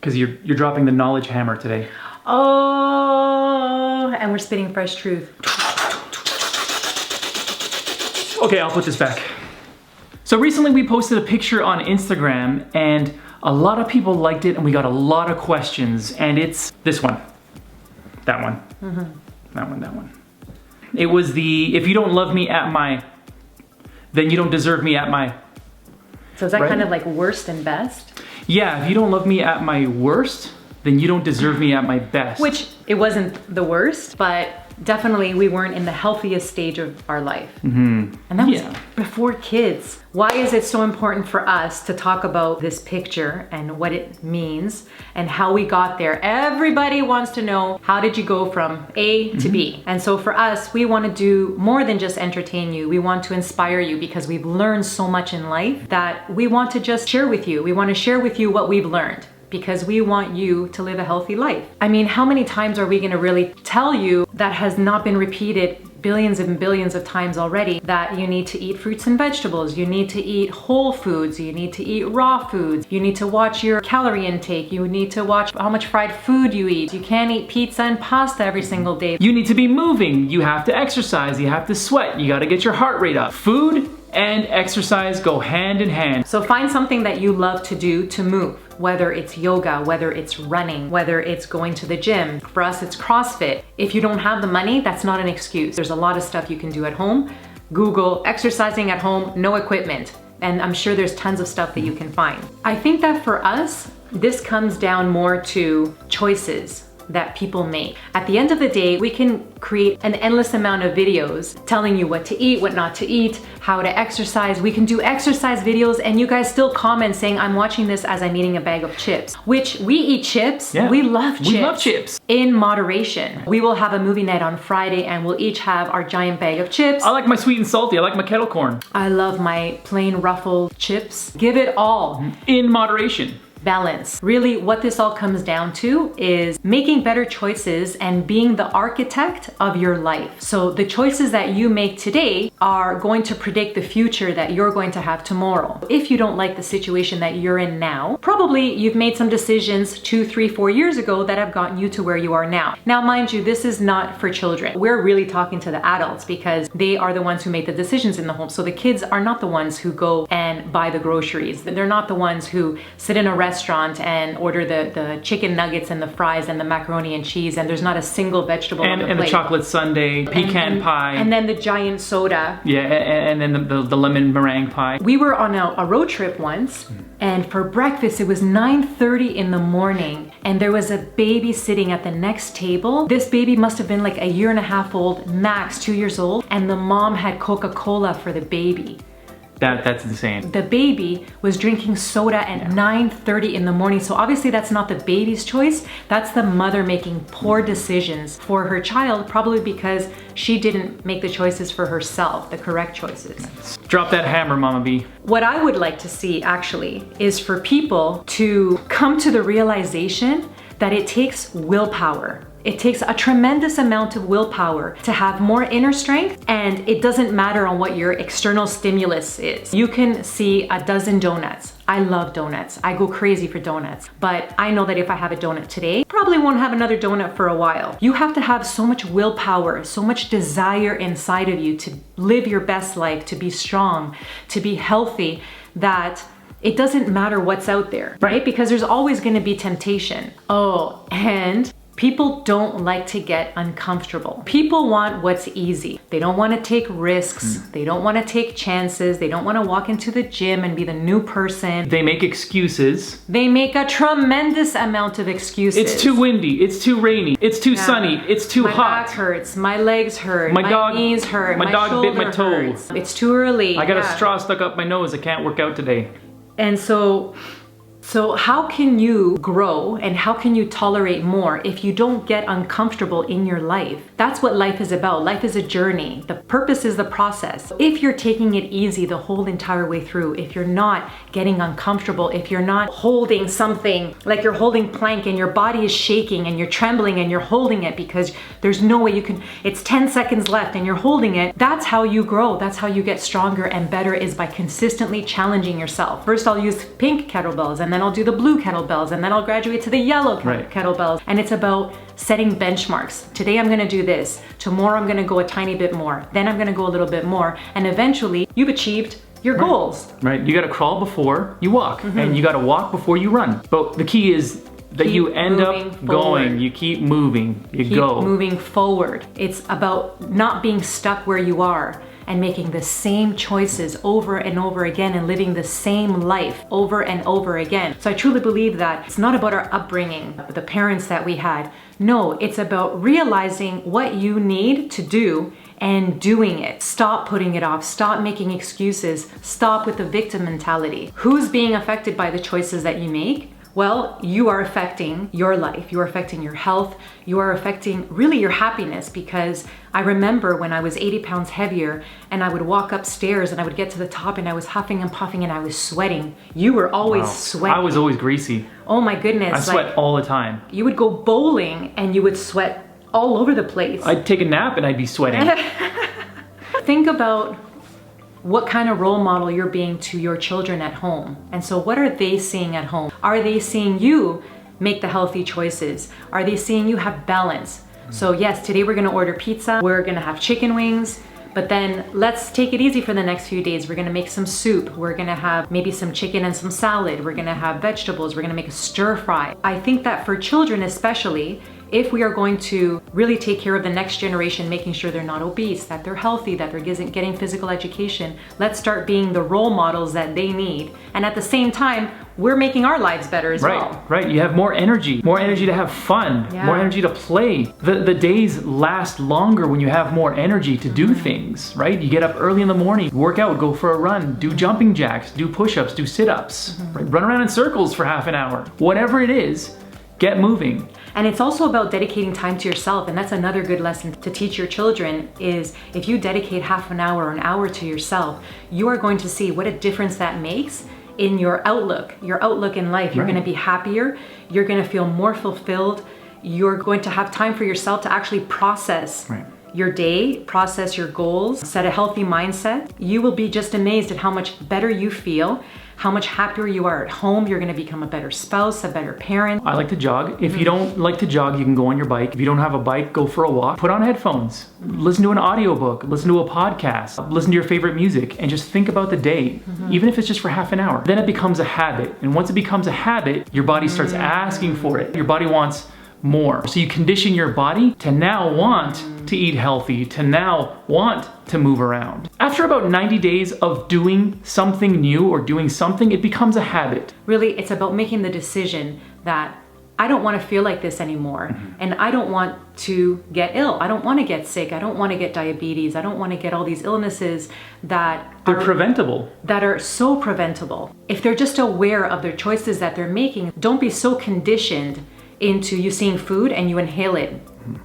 Because you're dropping the knowledge hammer today. Oh, and we're spitting fresh truth. Okay, I'll put this back. So recently we posted a picture on Instagram and a lot of people liked it and we got a lot of questions, and it's this one. That one. That one. It was the, if you don't love me at my, then you don't deserve me at my. So is that kind of like worst and best? Yeah, if you don't love me at my worst, then you don't deserve me at my best. Which, it wasn't the worst, but definitely we weren't in the healthiest stage of our life. And that was before kids. Why is it so important for us to talk about this picture and what it means and how we got there? Everybody wants to know, how did you go from A to B? And so for us, we want to do more than just entertain you. We want to inspire you because we've learned so much in life that we want to just share with you. We want to share with you what we've learned, because we want you to live a healthy life. I mean, how many times are we gonna really tell you that has not been repeated billions and billions of times already, that you need to eat fruits and vegetables, you need to eat whole foods, you need to eat raw foods, you need to watch your calorie intake, you need to watch how much fried food you eat, you can't eat pizza and pasta every single day. You need to be moving, you have to exercise, you have to sweat, you gotta get your heart rate up. Food and exercise go hand in hand. So find something that you love to do to move. Whether it's yoga, whether it's running, whether it's going to the gym. For us, it's CrossFit. If you don't have the money, that's not an excuse. There's a lot of stuff you can do at home. Google exercising at home, no equipment. And I'm sure there's tons of stuff that you can find. I think that for us, this comes down more to choices that people make. At the end of the day, we can create an endless amount of videos telling you what to eat, what not to eat, how to exercise. We can do exercise videos and you guys still comment saying, I'm watching this as I'm eating a bag of chips, which we eat chips. Yeah. We love chips. We love chips. In moderation. We will have a movie night on Friday and we'll each have our giant bag of chips. I like my sweet and salty. I like my kettle corn. I love my plain ruffled chips. Give it all. In moderation. Balance. Really, what this all comes down to is making better choices and being the architect of your life. So the choices that you make today are going to predict the future that you're going to have tomorrow. If you don't like the situation that you're in now, probably you've made some decisions 2, 3, 4 years ago that have gotten you to where you are now. Now, mind you, this is not for children. We're really talking to the adults because they are the ones who make the decisions in the home. So the kids are not the ones who go and buy the groceries. They're not the ones who sit in a restaurant and order the chicken nuggets and the fries and the macaroni and cheese, and there's not a single vegetable on the plate. And the chocolate sundae, pecan pie. And then the giant soda. Yeah, and then the lemon meringue pie. We were on a road trip once, and for breakfast it was 9:30 in the morning, and there was a baby sitting at the next table. This baby must have been like a year and a half old, max 2 years old, and the mom had Coca-Cola for the baby. That's insane. The baby was drinking soda at 9:30 in the morning. So obviously that's not the baby's choice. That's the mother making poor decisions for her child, probably because she didn't make the choices for herself, the correct choices. Drop that hammer, Mama B. What I would like to see actually is for people to come to the realization that it takes willpower. It takes a tremendous amount of willpower to have more inner strength, and it doesn't matter on what your external stimulus is. You can see a dozen donuts. I love donuts. I go crazy for donuts. But I know that if I have a donut today, probably won't have another donut for a while. You have to have so much willpower, so much desire inside of you to live your best life, to be strong, to be healthy, that it doesn't matter what's out there, right? Because there's always gonna be temptation. Oh, and people don't like to get uncomfortable. People want what's easy. They don't want to take risks. They don't want to take chances. They don't want to walk into the gym and be the new person. They make excuses. They make a tremendous amount of excuses. It's too windy. It's too rainy. It's too sunny. It's too hot. My back hurts. My legs hurt. My knees hurt. My dog bit my toe. Hurts. It's too early. I got a straw stuck up my nose. I can't work out today. And so how can you grow and how can you tolerate more if you don't get uncomfortable in your life? That's what life is about. Life is a journey. The purpose is the process. If you're taking it easy the whole entire way through, if you're not getting uncomfortable, if you're not holding something like you're holding plank and your body is shaking and you're trembling and you're holding it because there's no way you can, it's 10 seconds left and you're holding it, that's how you grow. That's how you get stronger and better, is by consistently challenging yourself. First I'll use pink kettlebells and then then I'll do the blue kettlebells, and then I'll graduate to the yellow Right. kettlebells. And it's about setting benchmarks. Today I'm gonna do this, tomorrow I'm gonna go a tiny bit more, then I'm gonna go a little bit more, and eventually you've achieved your goals. Right, you gotta crawl before you walk, and you gotta walk before you run. But the key is that you end up going, you keep moving, you go. Keep moving forward. It's about not being stuck where you are and making the same choices over and over again and living the same life over and over again. So I truly believe that it's not about our upbringing, the parents that we had. No, it's about realizing what you need to do and doing it. Stop putting it off. Stop making excuses. Stop with the victim mentality. Who's being affected by the choices that you make? Well, you are affecting your life. You are affecting your health. You are affecting really your happiness, because I remember when I was 80 pounds heavier and I would walk upstairs and I would get to the top and I was huffing and puffing and I was sweating. You were always sweating. I was always greasy. Oh my goodness. I sweat all the time. You would go bowling and you would sweat all over the place. I'd take a nap and I'd be sweating. Think about what kind of role model you're being to your children at home. And so what are they seeing at home? Are they seeing you make the healthy choices? Are they seeing you have balance? So yes, today we're gonna order pizza, we're gonna have chicken wings, but then let's take it easy for the next few days. We're gonna make some soup. We're gonna have maybe some chicken and some salad. We're gonna have vegetables. We're gonna make a stir fry. I think that for children especially, if we are going to really take care of the next generation, making sure they're not obese, that they're healthy, that they're getting physical education, let's start being the role models that they need. And at the same time, we're making our lives better as well. Right, you have more energy to have fun, more energy to play. The days last longer when you have more energy to do things, right? You get up early in the morning, work out, go for a run, do jumping jacks, do push-ups, do sit-ups, right? Run around in circles for half an hour. Whatever it is, get moving. And it's also about dedicating time to yourself. And that's another good lesson to teach your children is if you dedicate half an hour or an hour to yourself, you are going to see what a difference that makes in your outlook in life. You're going to be happier. You're going to feel more fulfilled. You're going to have time for yourself to actually process your day, process your goals, set a healthy mindset. You will be just amazed at how much better you feel, how much happier you are at home. You're gonna become a better spouse, a better parent. I like to jog. If you don't like to jog, you can go on your bike. If you don't have a bike, go for a walk. Put on headphones, listen to an audiobook, listen to a podcast, listen to your favorite music, and just think about the day, even if it's just for half an hour. Then it becomes a habit. And once it becomes a habit, your body starts asking for it. Your body wants more. So you condition your body to now want to eat healthy, to now want to move around. After about 90 days of doing something new or doing something, it becomes a habit. Really, it's about making the decision that I don't want to feel like this anymore. And I don't want to get ill. I don't want to get sick. I don't want to get diabetes. I don't want to get all these illnesses that they're preventable. That are so preventable. If they're just aware of their choices that they're making, don't be so conditioned into you seeing food and you inhale it.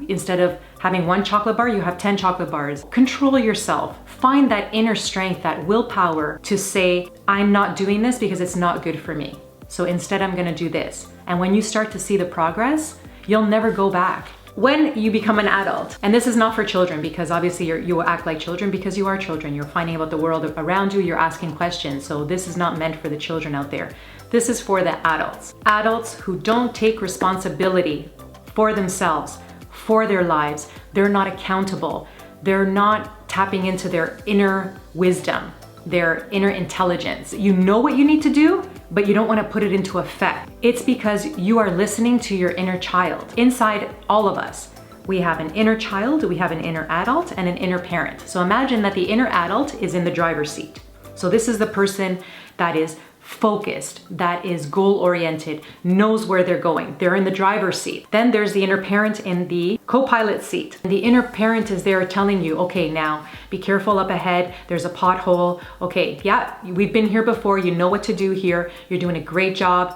Instead of having one chocolate bar, you have 10 chocolate bars. Control yourself. Find that inner strength, that willpower to say, I'm not doing this because it's not good for me. So instead I'm gonna do this. And when you start to see the progress, you'll never go back. When you become an adult, and this is not for children because obviously you will act like children because you are children. You're finding out the world around you, you're asking questions. So this is not meant for the children out there. This is for the adults. Adults who don't take responsibility for themselves, for their lives. They're not accountable. They're not tapping into their inner wisdom, their inner intelligence. You know what you need to do, but you don't want to put it into effect. It's because you are listening to your inner child. Inside all of us, we have an inner child, we have an inner adult, and an inner parent. So imagine that the inner adult is in the driver's seat. So this is the person that is focused, that is goal-oriented, knows where they're going. They're in the driver's seat. Then there's the inner parent in the co-pilot seat. The inner parent is there telling you, okay, now be careful up ahead. There's a pothole. Okay, yeah, we've been here before. You know what to do here. You're doing a great job.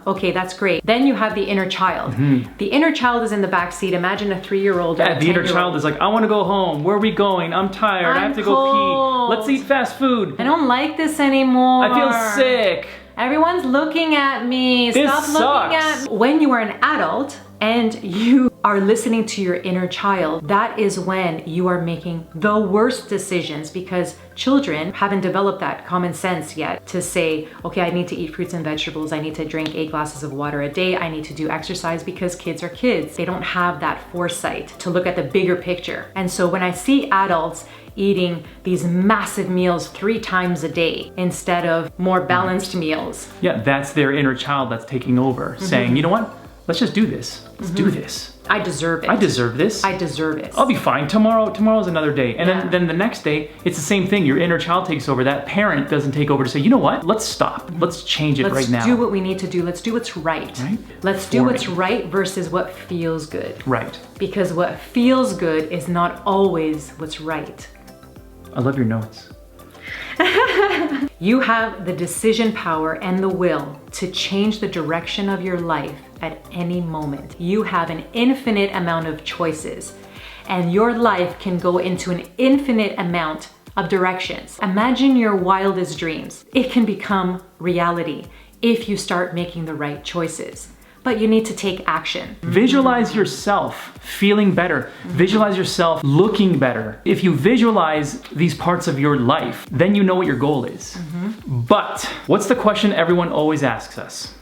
Okay, that's great. Then you have the inner child. The inner child is in the back seat. Imagine a 3-year-old. Yeah, the inner child is like, I want to go home. Where are we going? I'm tired. I have to go pee. Let's eat fast food. I don't like this anymore. I feel sick. Everyone's looking at me. Stop looking at me. When you are an adult, and you are listening to your inner child, that is when you are making the worst decisions, because children haven't developed that common sense yet to say, okay, I need to eat fruits and vegetables, I need to drink 8 glasses of water a day, I need to do exercise, because kids are kids. They don't have that foresight to look at the bigger picture. And so when I see adults eating these massive meals 3 times a day instead of more balanced meals. Yeah, that's their inner child that's taking over, saying, you know what? Let's just do this. Let's do this. I deserve it. I deserve this. I deserve it. I'll be fine. Tomorrow's another day. And then the next day, it's the same thing. Your inner child takes over. That parent doesn't take over to say, you know what? Let's stop. Let's change it right now. Let's do what we need to do. Let's do what's right. Let's do what's right versus what feels good. Right. Because what feels good is not always what's right. I love your notes. You have the decision power and the will to change the direction of your life at any moment. You have an infinite amount of choices, and your life can go into an infinite amount of directions. Imagine your wildest dreams. It can become reality if you start making the right choices. But you need to take action. Visualize yourself feeling better. Visualize yourself looking better. If you visualize these parts of your life, then you know what your goal is. But what's the question everyone always asks us?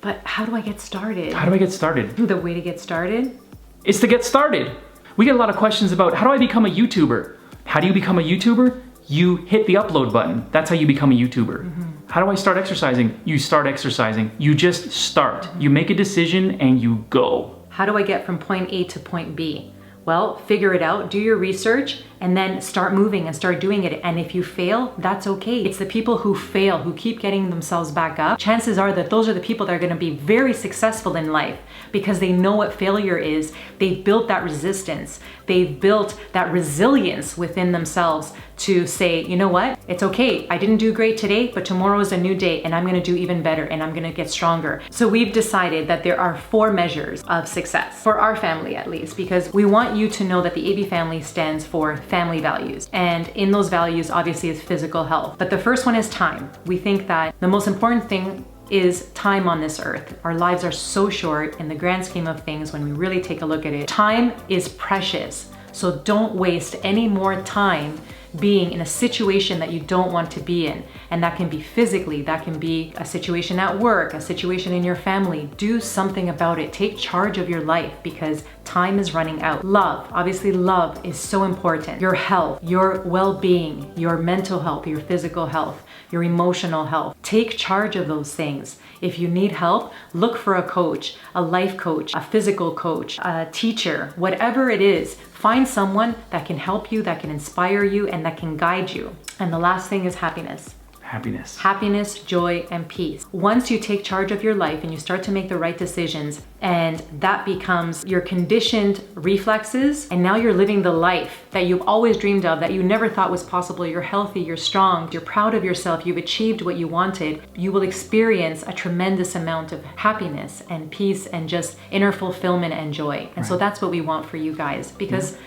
But how do I get started? How do I get started? The way to get started is to get started. We get a lot of questions about how do I become a YouTuber? How do you become a YouTuber? You hit the upload button. That's how you become a YouTuber. How do I start exercising? You start exercising. You just start. You make a decision and you go. How do I get from point A to point B? Well, figure it out, do your research, and then start moving and start doing it. And if you fail, that's okay. It's the people who fail, who keep getting themselves back up. Chances are that those are the people that are gonna be very successful in life because they know what failure is. They've built that resistance. They've built that resilience within themselves to say, you know what? It's okay. I didn't do great today, but tomorrow is a new day and I'm gonna do even better and I'm gonna get stronger. So we've decided that there are 4 measures of success for our family, at least, because we want you to know that the AB family stands for family values. And in those values, obviously, is physical health. But the first one is time. We think that the most important thing is time on this earth. Our lives are so short in the grand scheme of things when we really take a look at it. Time is precious. So don't waste any more time being in a situation that you don't want to be in. And that can be physically, that can be a situation at work, a situation in your family. Do something about it. Take charge of your life because time is running out. Love, obviously love is so important. Your health, your well-being, your mental health, your physical health, your emotional health. Take charge of those things. If you need help, look for a coach, a life coach, a physical coach, a teacher, whatever it is. Find someone that can help you, that can inspire you, and that can guide you. And the last thing is happiness. Happiness. Happiness, joy, and peace. Once you take charge of your life and you start to make the right decisions, and that becomes your conditioned reflexes, and now you're living the life that you've always dreamed of, that you never thought was possible. You're healthy, you're strong, you're proud of yourself, you've achieved what you wanted. You will experience a tremendous amount of happiness and peace and just inner fulfillment and joy. And so that's what we want for you guys, because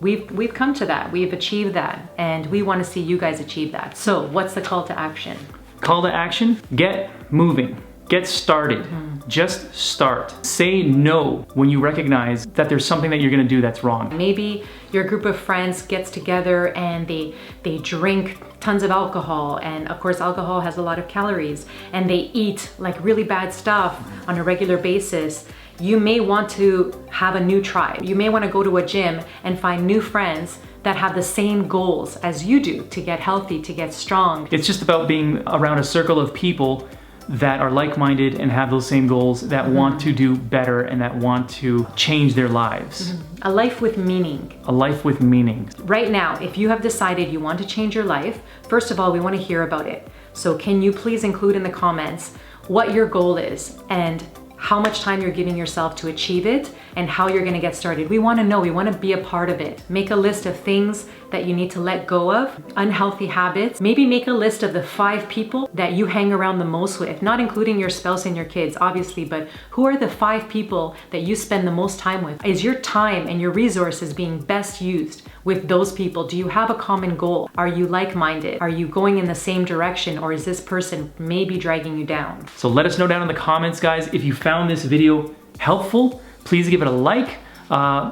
we've come to that, we've achieved that, and we want to see you guys achieve that. So what's the call to action? Call to action, get moving, get started, just start. Say no when you recognize that there's something that you're gonna do that's wrong. Maybe your group of friends gets together and they drink tons of alcohol, and of course alcohol has a lot of calories, and they eat like really bad stuff on a regular basis. You may want to have a new tribe. You may want to go to a gym and find new friends that have the same goals as you do to get healthy, to get strong. It's just about being around a circle of people that are like-minded and have those same goals, that want to do better and that want to change their lives. A life with meaning. A life with meaning. Right now, if you have decided you want to change your life, first of all, we want to hear about it. So can you please include in the comments what your goal is and how much time you're giving yourself to achieve it and how you're gonna get started. We wanna know, we wanna be a part of it. Make a list of things that you need to let go of, unhealthy habits. Maybe make a list of the 5 people that you hang around the most with, not including your spouse and your kids, obviously, but who are the 5 people that you spend the most time with? Is your time and your resources being best used with those people? Do you have a common goal? Are you like-minded? Are you going in the same direction, or is this person maybe dragging you down? So let us know down in the comments, guys, if you found this video helpful, please give it a like.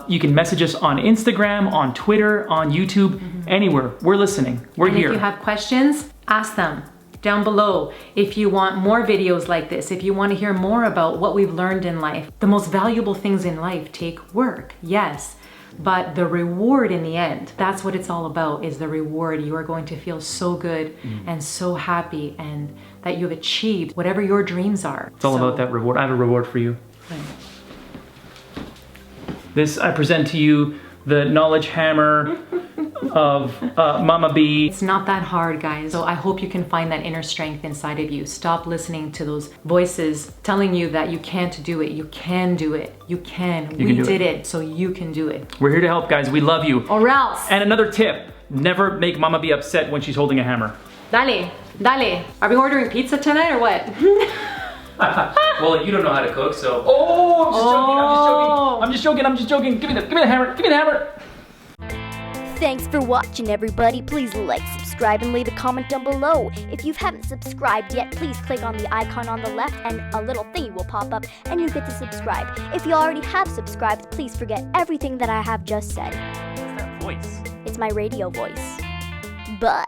You can message us on Instagram, on Twitter, on YouTube, anywhere. We're listening. We're here. If you have questions, ask them down below. If you want more videos like this, if you want to hear more about what we've learned in life, the most valuable things in life take work, yes. But the reward in the end, that's what it's all about, is the reward. You are going to feel so good and so happy, and that you've achieved whatever your dreams are. It's all about that reward. I have a reward for you. Right. This, I present to you the knowledge hammer of Mama B. It's not that hard, guys. So I hope you can find that inner strength inside of you. Stop listening to those voices telling you that you can't do it. You can do it. You can. We did it, so you can do it. We're here to help, guys. We love you. Or else. And another tip, never make Mama B upset when she's holding a hammer. Dale, dale. Are we ordering pizza tonight or what? Well, you don't know how to cook, so. Oh, I'm just joking. Give me the hammer. Thanks for watching, everybody. Please like, subscribe, and leave a comment down below. If you haven't subscribed yet, please click on the icon on the left and a little thingy will pop up and you get to subscribe. If you already have subscribed, please forget everything that I have just said. What's that voice? It's my radio voice. Bye.